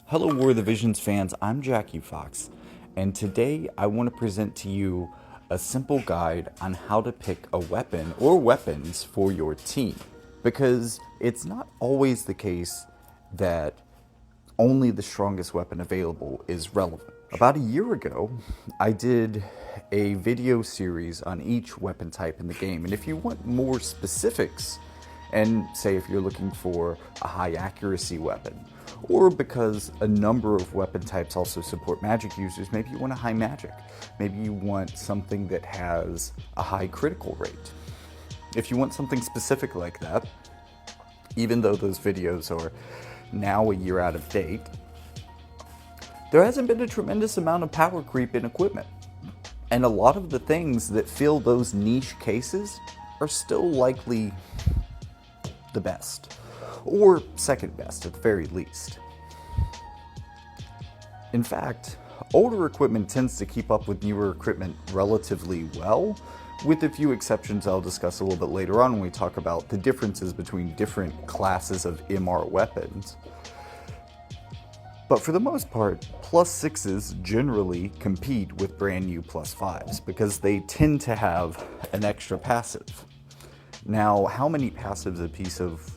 Hello, War of the Visions fans. I'm Jackie Fox, and today I want to present to you a simple guide on how to pick a weapon or weapons for your team. Because it's not always the case that only the strongest weapon available is relevant. About a year ago, I did a video series on each weapon type in the game, and if you want more specifics, and say if you're looking for a high accuracy weapon, or because a number of weapon types also support magic users, maybe you want a high magic. Maybe you want something that has a high critical rate. If you want something specific like that, even though those videos are now a year out of date, there hasn't been a tremendous amount of power creep in equipment. And a lot of the things that fill those niche cases are still likely the best, or second best at the very least. In fact, older equipment tends to keep up with newer equipment relatively well, with a few exceptions I'll discuss a little bit later on when we talk about the differences between different classes of MR weapons. But for the most part, plus sixes generally compete with brand new plus fives because they tend to have an extra passive. Now, how many passives a piece of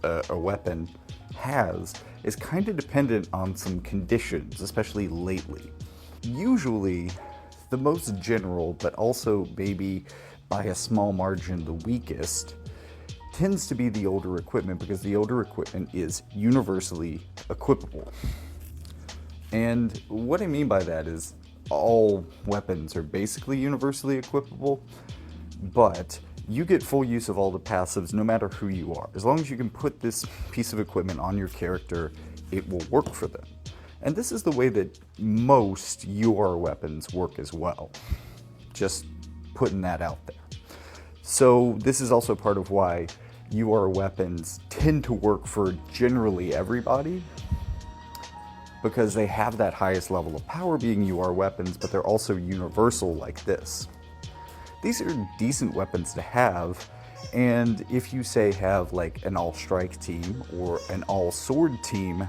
a weapon has is kind of dependent on some conditions, especially lately. Usually, the most general, but also maybe by a small margin the weakest, tends to be the older equipment because the older equipment is universally equipable. And what I mean by that is all weapons are basically universally equipable, but you get full use of all the passives no matter who you are. As long as you can put this piece of equipment on your character, it will work for them. And this is the way that most UR weapons work as well. Just putting that out there. So this is also part of why UR weapons tend to work for generally everybody, because they have that highest level of power being UR weapons, but they're also universal like this. These are decent weapons to have, and if you say have like an all-strike team or an all-sword team,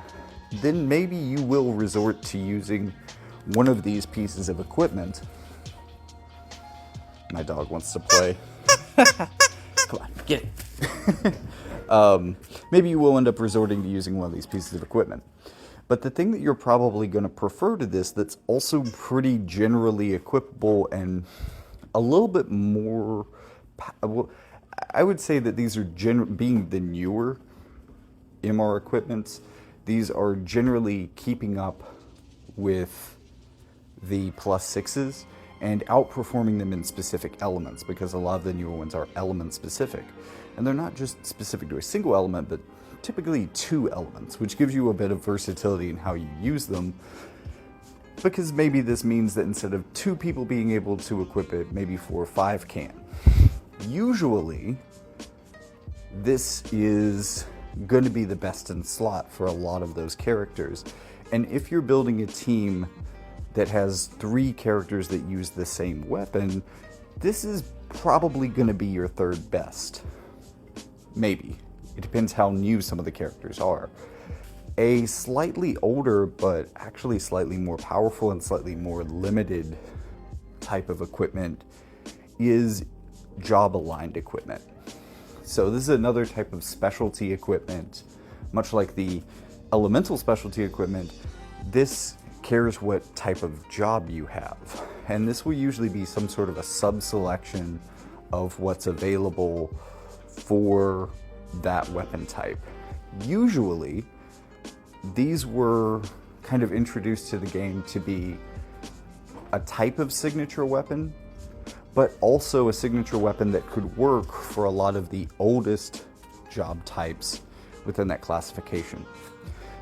then maybe you will resort to using one of these pieces of equipment. My dog wants to play. Come on, get it. Maybe you will end up resorting to using one of these pieces of equipment. But the thing that you're probably going to prefer to this that's also pretty generally equipable and a little bit more, I would say that these are being the newer MR equipments, these are generally keeping up with the plus sixes and outperforming them in specific elements, because a lot of the newer ones are element specific. And they're not just specific to a single element, but typically two elements, which gives you a bit of versatility in how you use them. Because maybe this means that instead of two people being able to equip it, maybe 4 or 5 can. Usually, this is going to be the best in slot for a lot of those characters. And if you're building a team that has 3 characters that use the same weapon, this is probably going to be your third best. Maybe. It depends how new some of the characters are. A slightly older, but actually slightly more powerful and slightly more limited type of equipment is job-aligned equipment. So this is another type of specialty equipment, much like the elemental specialty equipment. This cares what type of job you have. And this will usually be some sort of a sub-selection of what's available for that weapon type. Usually, these were kind of introduced to the game to be a type of signature weapon, but also a signature weapon that could work for a lot of the oldest job types within that classification.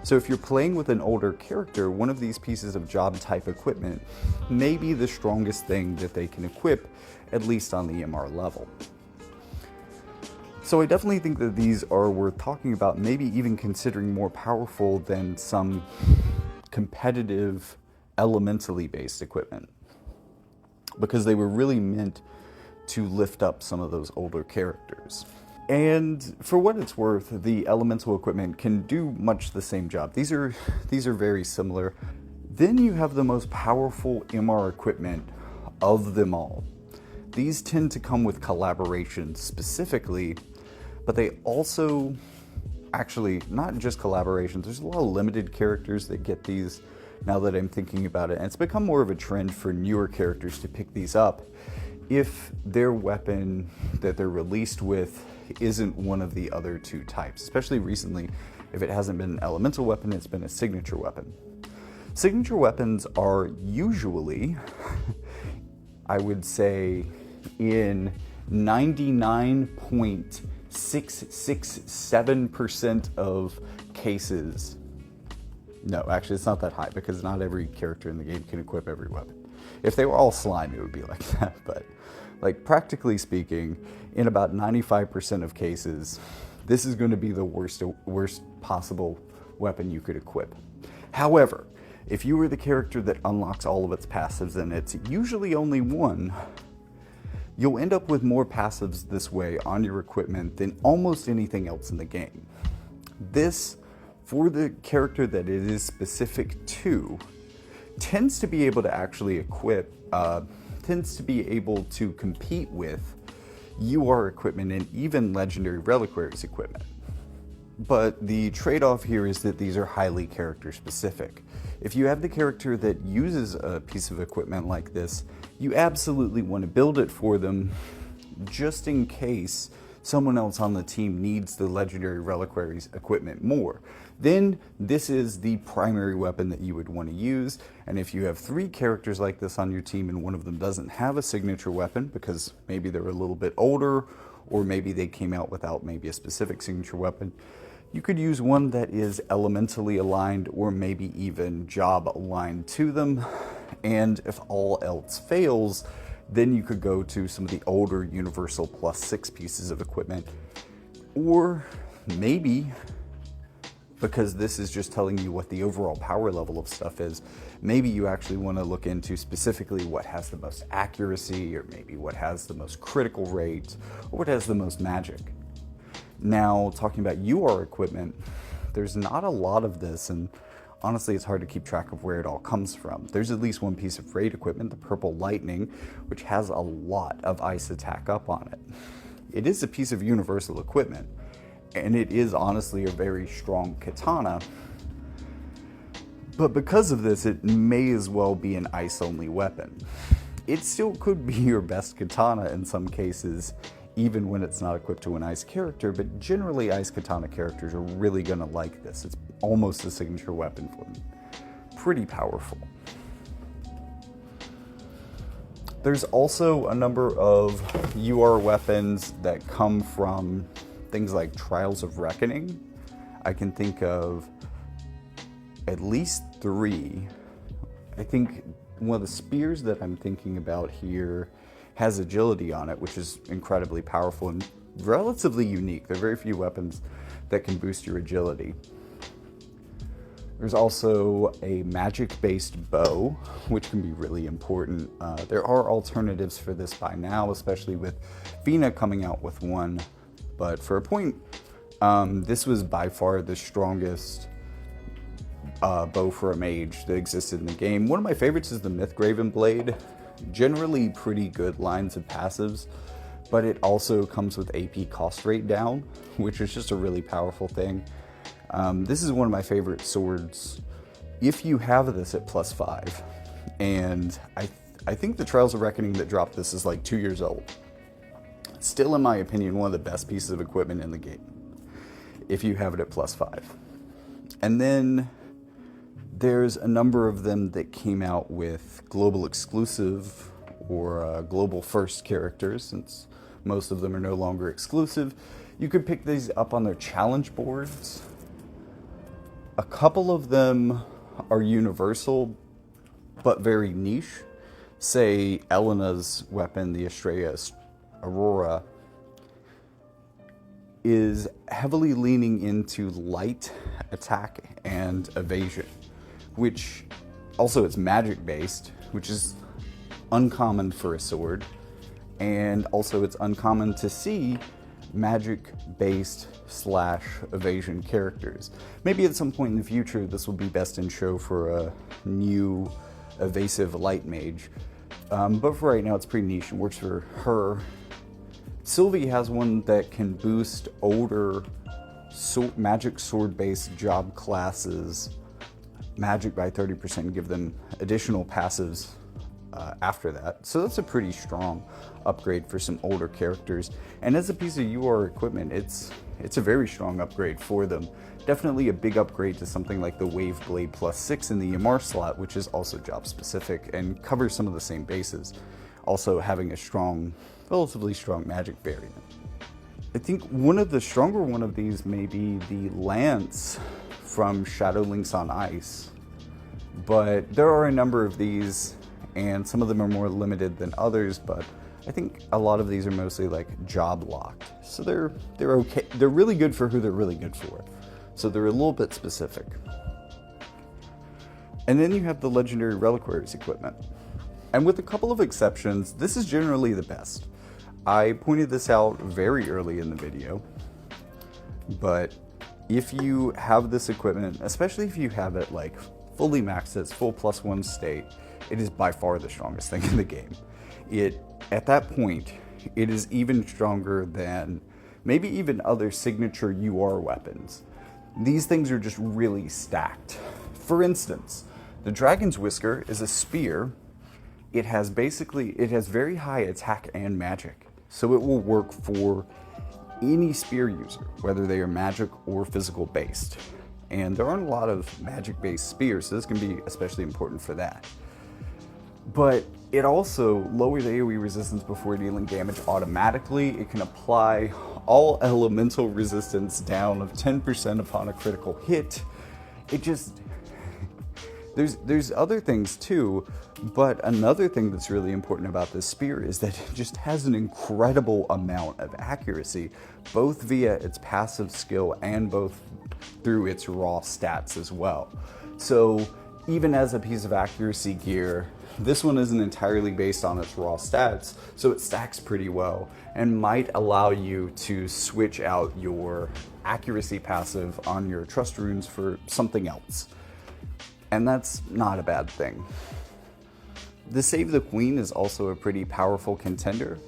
So if you're playing with an older character, one of these pieces of job type equipment may be the strongest thing that they can equip, at least on the MR level. So I definitely think that these are worth talking about, maybe even considering more powerful than some competitive, elementally based equipment, because they were really meant to lift up some of those older characters. And for what it's worth, the elemental equipment can do much the same job. These are very similar. Then you have the most powerful MR equipment of them all. These tend to come with collaborations specifically, but they also, actually, not just collaborations, there's a lot of limited characters that get these now that I'm thinking about it. And it's become more of a trend for newer characters to pick these up if their weapon that they're released with isn't one of the other two types. Especially recently, if it hasn't been an elemental weapon, it's been a signature weapon. Signature weapons are usually, I would say, in 99.667% of cases. No, actually, it's not that high because not every character in the game can equip every weapon. If they were all slime, it would be like that. But, like, practically speaking, in about 95% of cases, this is going to be the worst possible weapon you could equip. However, if you are the character that unlocks all of its passives, and it's usually only one, you'll end up with more passives this way on your equipment than almost anything else in the game. This, for the character that it is specific to, tends to be able to actually equip, tends to be able to compete with UR equipment and even Legendary Reliquaries equipment. But the trade-off here is that these are highly character specific. If you have the character that uses a piece of equipment like this, you absolutely want to build it for them just in case someone else on the team needs the Legendary Reliquaries equipment more. Then this is the primary weapon that you would want to use. And if you have 3 characters like this on your team and one of them doesn't have a signature weapon because maybe they're a little bit older or maybe they came out without maybe a specific signature weapon, you could use one that is elementally aligned or maybe even job aligned to them. And if all else fails, then you could go to some of the older universal +6 pieces of equipment. Or maybe, because this is just telling you what the overall power level of stuff is, maybe you actually want to look into specifically what has the most accuracy, or maybe what has the most critical rate, or what has the most magic. Now, talking about UR equipment, there's not a lot of this, and honestly, it's hard to keep track of where it all comes from. There's at least one piece of raid equipment, the Purple Lightning, which has a lot of ice attack up on it. It is a piece of universal equipment, and it is honestly a very strong katana. But because of this, it may as well be an ice-only weapon. It still could be your best katana in some cases, even when it's not equipped to an ice character, but generally ice katana characters are really gonna like this. It's almost a signature weapon for them. Pretty powerful. There's also a number of UR weapons that come from things like Trials of Reckoning. I can think of at least 3. I think one of the spears that I'm thinking about here has agility on it, which is incredibly powerful and relatively unique. There are very few weapons that can boost your agility. There's also a magic-based bow, which can be really important. There are alternatives for this by now, especially with Fina coming out with one. But for a point, this was by far the strongest bow for a mage that existed in the game. One of my favorites is the Mythgraven Blade. Generally pretty good lines of passives, but it also comes with AP cost rate down, which is just a really powerful thing. This is one of my favorite swords if you have this at +5, and I think the Trials of Reckoning that dropped this is like 2 years old. Still, in my opinion, one of the best pieces of equipment in the game if you have it at +5. And then there's a number of them that came out with global exclusive or global first characters, since most of them are no longer exclusive. You could pick these up on their challenge boards. A couple of them are universal, but very niche. Say Elena's weapon, the Estrella Aurora, is heavily leaning into light attack and evasion, which also it's magic based, which is uncommon for a sword, and also it's uncommon to see magic-based slash evasion characters. Maybe at some point in the future this will be best in show for a new evasive light mage. But for right now it's pretty niche and works for her. Sylvie has one that can boost older magic sword-based job classes magic by 30% and give them additional passives after that. So that's a pretty strong upgrade for some older characters. And as a piece of UR equipment, it's a very strong upgrade for them. Definitely a big upgrade to something like the Wave Blade +6 in the EMR slot, which is also job specific and covers some of the same bases. Also having a strong, relatively strong magic variant. I think one of the stronger one of these may be the Lance from Shadow Links on Ice. But there are a number of these, and some of them are more limited than others, but I think a lot of these are mostly like job locked. So they're okay. They're really good for who they're really good for. So they're a little bit specific. And then you have the Legendary Reliquaries equipment. And with a couple of exceptions, this is generally the best. I pointed this out very early in the video, but if you have this equipment, especially if you have it like fully maxed, its full +1 state, it is by far the strongest thing in the game. At that point, it is even stronger than maybe even other signature UR weapons. These things are just really stacked. For instance, the Dragon's Whisker is a spear. It has very high attack and magic. So it will work for any spear user, whether they are magic or physical based. And there aren't a lot of magic based spears, so this can be especially important for that. But it also lowers AoE resistance before dealing damage automatically. It can apply all elemental resistance down of 10% upon a critical hit. It just... There's other things too, but another thing that's really important about this spear is that it just has an incredible amount of accuracy, both via its passive skill and both through its raw stats as well. So even as a piece of accuracy gear, this one isn't entirely based on its raw stats, so it stacks pretty well and might allow you to switch out your accuracy passive on your trust runes for something else. And that's not a bad thing. The Save the Queen is also a pretty powerful contender.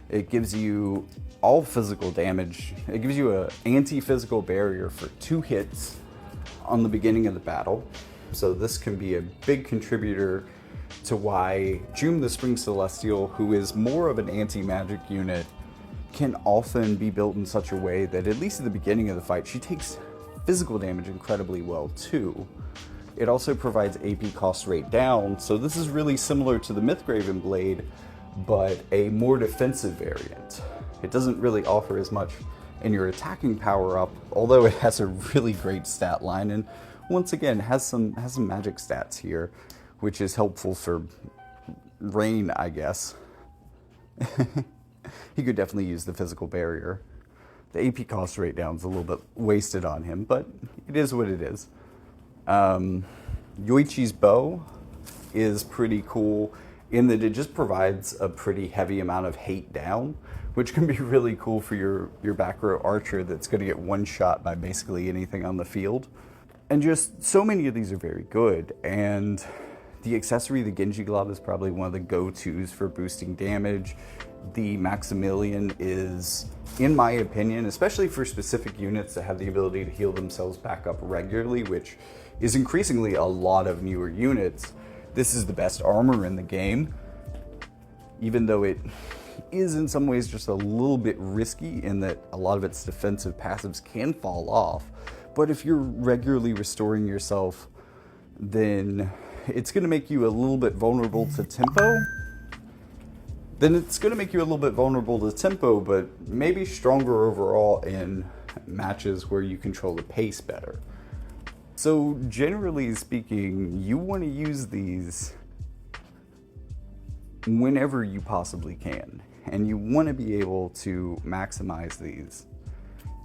It gives you all physical damage. It gives you an anti-physical barrier for 2 hits on the beginning of the battle. So this can be a big contributor to why June the Spring Celestial, who is more of an anti-magic unit, can often be built in such a way that at least at the beginning of the fight, she takes physical damage incredibly well too. It also provides AP cost rate down, so this is really similar to the Mythgraven Blade, but a more defensive variant. It doesn't really offer as much in your attacking power up, although it has a really great stat line, and once again has some magic stats here, which is helpful for Rain, I guess. He could definitely use the physical barrier. The AP cost rate down is a little bit wasted on him, but it is what it is. Yoichi's bow is pretty cool in that it just provides a pretty heavy amount of hate down, which can be really cool for your back row archer that's going to get one shot by basically anything on the field. And just so many of these are very good, and the accessory, the Genji Glove, is probably one of the go-tos for boosting damage. The Maximilian is, in my opinion, especially for specific units that have the ability to heal themselves back up regularly, which is increasingly a lot of newer units, this is the best armor in the game, even though it is in some ways just a little bit risky in that a lot of its defensive passives can fall off. But if you're regularly restoring yourself, then it's going to make you a little bit vulnerable to tempo. But maybe stronger overall in matches where you control the pace better. So generally speaking, you want to use these whenever you possibly can, and you want to be able to maximize these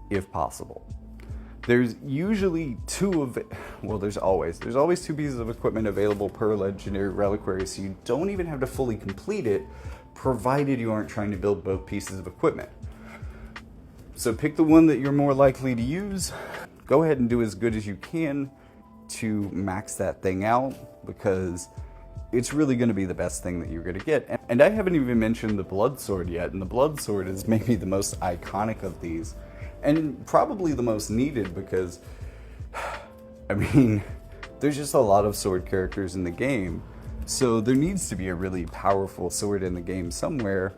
if possible. There's usually there's always 2 pieces of equipment available per Legendary Reliquary, so you don't even have to fully complete it, provided you aren't trying to build both pieces of equipment. So pick the one that you're more likely to use. Go ahead and do as good as you can to max that thing out, because it's really going to be the best thing that you're going to get. And I haven't even mentioned the Blood Sword yet, and the Blood Sword is maybe the most iconic of these, and probably the most needed, because, I mean, there's just a lot of sword characters in the game, so there needs to be a really powerful sword in the game somewhere,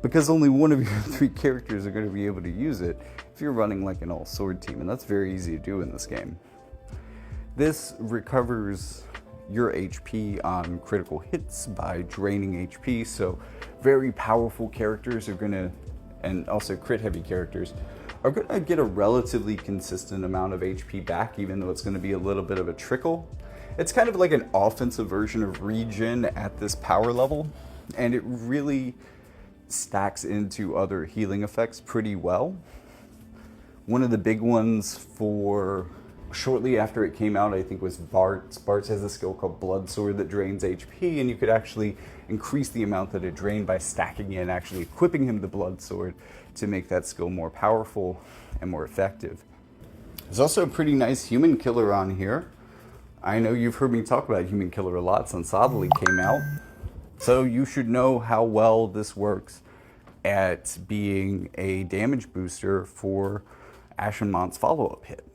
because only one of your 3 characters are going to be able to use it if you're running like an all-sword team, and that's very easy to do in this game. This recovers your HP on critical hits by draining HP, so very powerful characters are going to, and also crit-heavy characters, are going to get a relatively consistent amount of HP back, even though it's going to be a little bit of a trickle. It's kind of like an offensive version of regen at this power level, and it really stacks into other healing effects pretty well. One of the big ones for shortly after it came out, I think, was Bart's. Bart's has a skill called Blood Sword that drains HP, and you could actually increase the amount that it drained by stacking in, actually equipping him the Blood Sword to make that skill more powerful and more effective. There's also a pretty nice human killer on here. I know you've heard me talk about human killer a lot since Oddly came out, so you should know how well this works at being a damage booster for Ashen Mont's follow-up hit,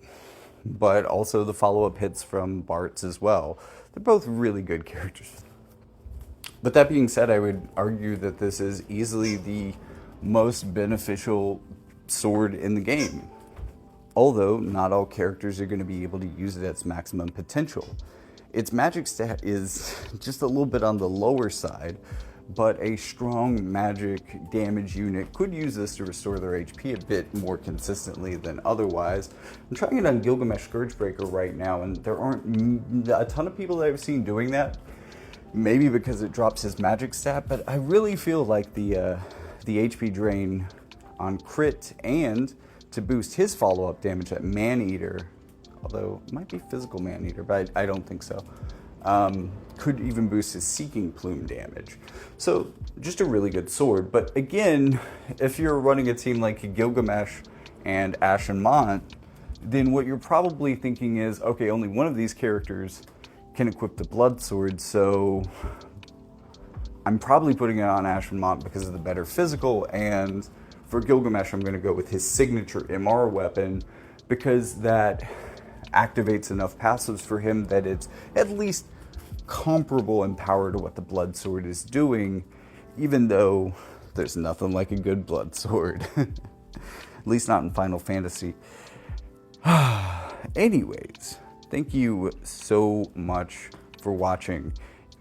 but also the follow-up hits from Bart's as well. They're both really good characters. But that being said, I would argue that this is easily the most beneficial sword in the game, although not all characters are going to be able to use it at its maximum potential. Its magic stat is just a little bit on the lower side, but a strong magic damage unit could use this to restore their HP a bit more consistently than otherwise. I'm trying it on Gilgamesh Scourgebreaker right now, and there aren't a ton of people that I've seen doing that. Maybe because it drops his magic stat, but I really feel like the HP drain on crit and to boost his follow-up damage at Maneater, although it might be physical Maneater, but I don't think so, could even boost his Seeking Plume damage. So just a really good sword. But again, if you're running a team like Gilgamesh and Ashen Mont, then what you're probably thinking is, okay, only one of these characters can equip the Blood Sword, so I'm probably putting it on Ashen Mont because of the better physical, and for Gilgamesh I'm going to go with his signature MR weapon because that activates enough passives for him that it's at least comparable in power to what the Blood Sword is doing, even though there's nothing like a good Blood Sword. At least not in Final Fantasy. Anyways, thank you so much for watching.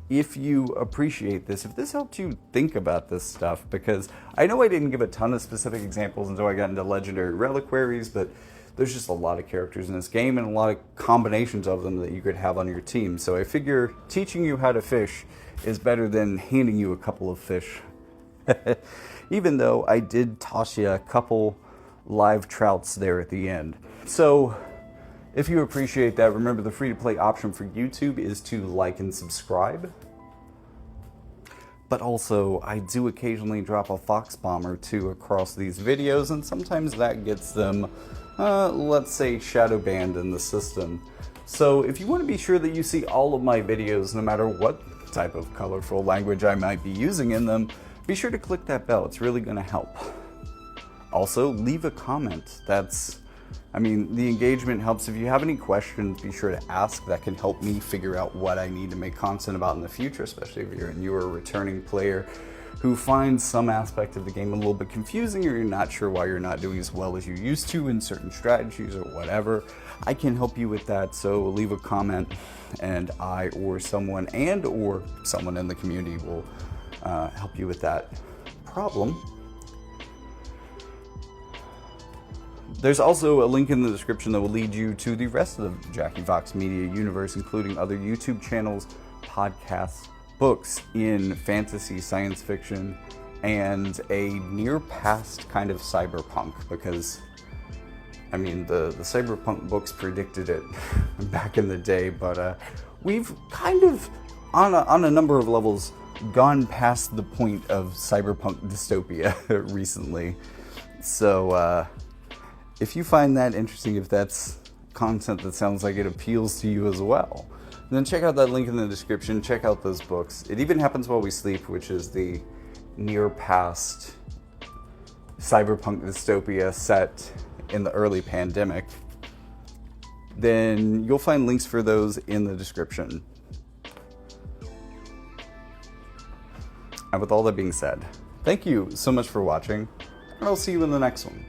If you appreciate this, if this helped you think about this stuff, because I know I didn't give a ton of specific examples until I got into Legendary Reliquaries, but there's just a lot of characters in this game and a lot of combinations of them that you could have on your team. So I figure teaching you how to fish is better than handing you a couple of fish. Even though I did toss you a couple live trouts there at the end. So if you appreciate that, remember the free-to-play option for YouTube is to like and subscribe. But also, I do occasionally drop a fox bomb or two across these videos, and sometimes that gets them, let's say, shadow banned in the system. So if you want to be sure that you see all of my videos, no matter what type of colorful language I might be using in them, be sure to click that bell. It's really going to help. Also, leave a comment. The engagement helps. If you have any questions, be sure to ask. That can help me figure out what I need to make content about in the future, especially if you're a newer returning player who finds some aspect of the game a little bit confusing, or you're not sure why you're not doing as well as you used to in certain strategies or whatever. I can help you with that, so leave a comment and I or someone in the community will help you with that problem. There's also a link in the description that will lead you to the rest of the Jackie Vox Media universe, including other YouTube channels, podcasts, books in fantasy, science fiction, and a near past kind of cyberpunk, because the cyberpunk books predicted it back in the day, but we've kind of, on a number of levels, gone past the point of cyberpunk dystopia recently. So if you find that interesting, if that's content that sounds like it appeals to you as well, then check out that link in the description. Check out those books. It Even Happens While We Sleep, which is the near past cyberpunk dystopia set in the early pandemic. Then you'll find links for those in the description. And with all that being said, thank you so much for watching, and I'll see you in the next one.